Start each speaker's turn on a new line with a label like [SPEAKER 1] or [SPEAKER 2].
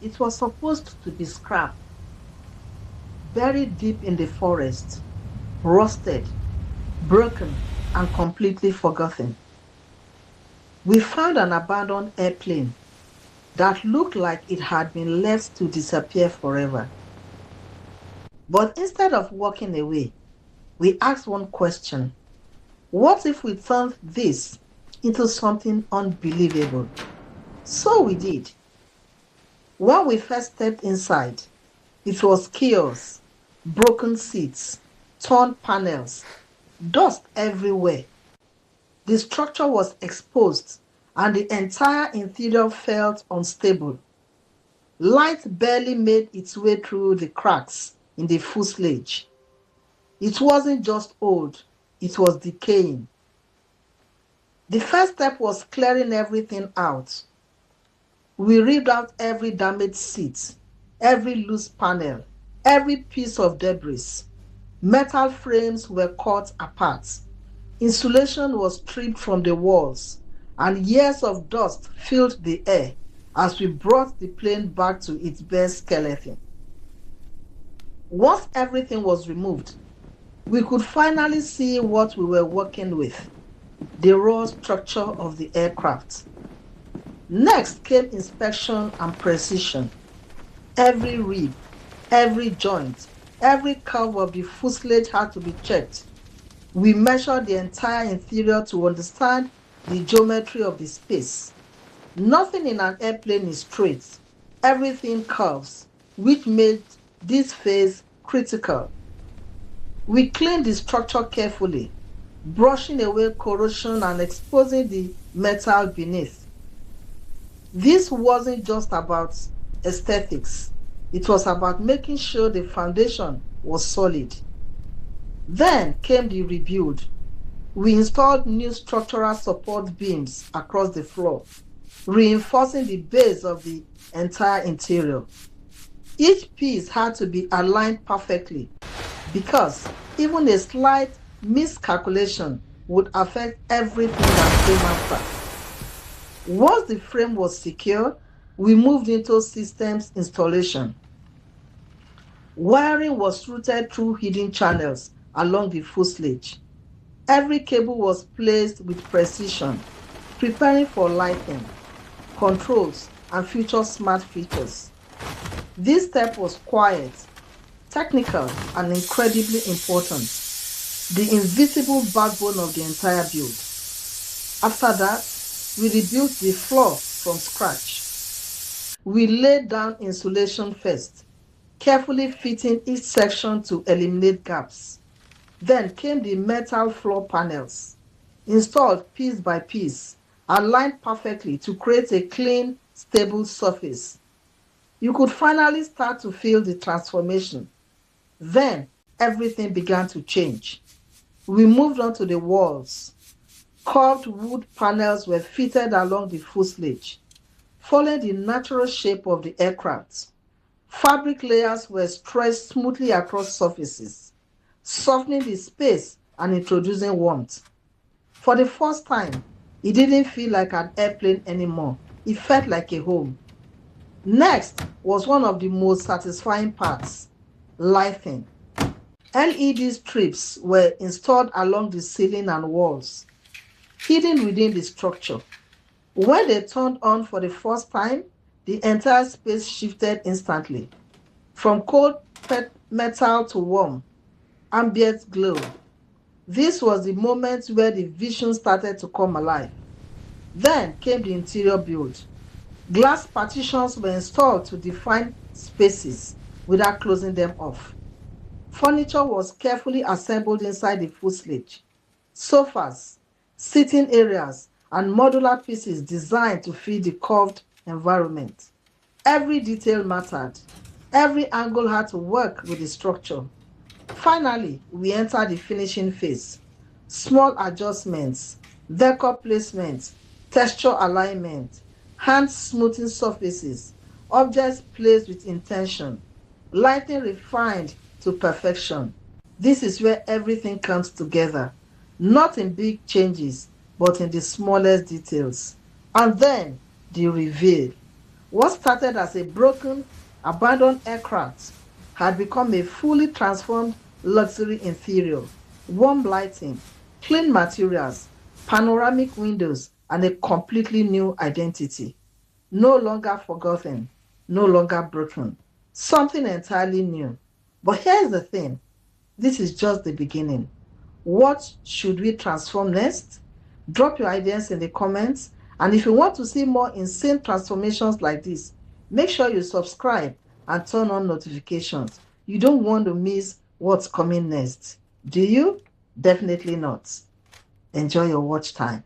[SPEAKER 1] It was supposed to be scrap, buried deep in the forest, rusted, broken, and completely forgotten. We found an abandoned airplane that looked like it had been left to disappear forever. But instead of walking away, we asked one question. What if we turned this into something unbelievable? So we did. When we first stepped inside, it was chaos, broken seats, torn panels, dust everywhere. The structure was exposed and the entire interior felt unstable. Light barely made its way through the cracks in the fuselage. It wasn't just old, it was decaying. The first step was clearing everything out. We ripped out every damaged seat, every loose panel, every piece of debris. Metal frames were cut apart. Insulation was stripped from the walls, and years of dust filled the air as we brought the plane back to its bare skeleton. Once everything was removed, we could finally see what we were working with, the raw structure of the aircraft. Next came inspection and precision. Every rib, every joint, every curve of the fuselage had to be checked. We measured the entire interior to understand the geometry of the space. Nothing in an airplane is straight. Everything curves, which made this phase critical. We cleaned the structure carefully, brushing away corrosion and exposing the metal beneath. This wasn't just about aesthetics. It was about making sure the foundation was solid. Then came the rebuild. We installed new structural support beams across the floor, reinforcing the base of the entire interior. Each piece had to be aligned perfectly because even a slight miscalculation would affect everything that came after. Once the frame was secure, we moved into systems installation. Wiring was routed through hidden channels along the fuselage. Every cable was placed with precision, preparing for lighting, controls, and future smart features. This step was quiet, technical, and incredibly important, the invisible backbone of the entire build. After that, we rebuilt the floor from scratch. We laid down insulation first, carefully fitting each section to eliminate gaps. Then came the metal floor panels, installed piece by piece, aligned perfectly to create a clean, stable surface. You could finally start to feel the transformation. Then everything began to change. We moved on to the walls. Curved wood panels were fitted along the fuselage, following the natural shape of the aircraft. Fabric layers were stretched smoothly across surfaces, softening the space and introducing warmth. For the first time, it didn't feel like an airplane anymore. It felt like a home. Next was one of the most satisfying parts, lighting. LED strips were installed along the ceiling and walls, hidden within the structure. When they turned on for the first time, the entire space shifted instantly, from cold metal to warm, ambient glow. This was the moment where the vision started to come alive. Then came the interior build. Glass partitions were installed to define spaces without closing them off. Furniture was carefully assembled inside the fuselage. Sofas, sitting areas, and modular pieces designed to fit the curved environment. Every detail mattered. Every angle had to work with the structure. Finally, we entered the finishing phase. Small adjustments, decor placement, texture alignment, hand smoothing surfaces, objects placed with intention, lighting refined to perfection. This is where everything comes together, not in big changes, but in the smallest details. And then the reveal. What started as a broken, abandoned aircraft had become a fully transformed luxury interior, warm lighting, clean materials, panoramic windows, and a completely new identity. No longer forgotten, no longer broken. Something entirely new. But here's the thing, this is just the beginning. What should we transform next? Drop your ideas in the comments. And if you want to see more insane transformations like this, make sure you subscribe and turn on notifications. You don't want to miss what's coming next. Do you? Definitely not. Enjoy your watch time.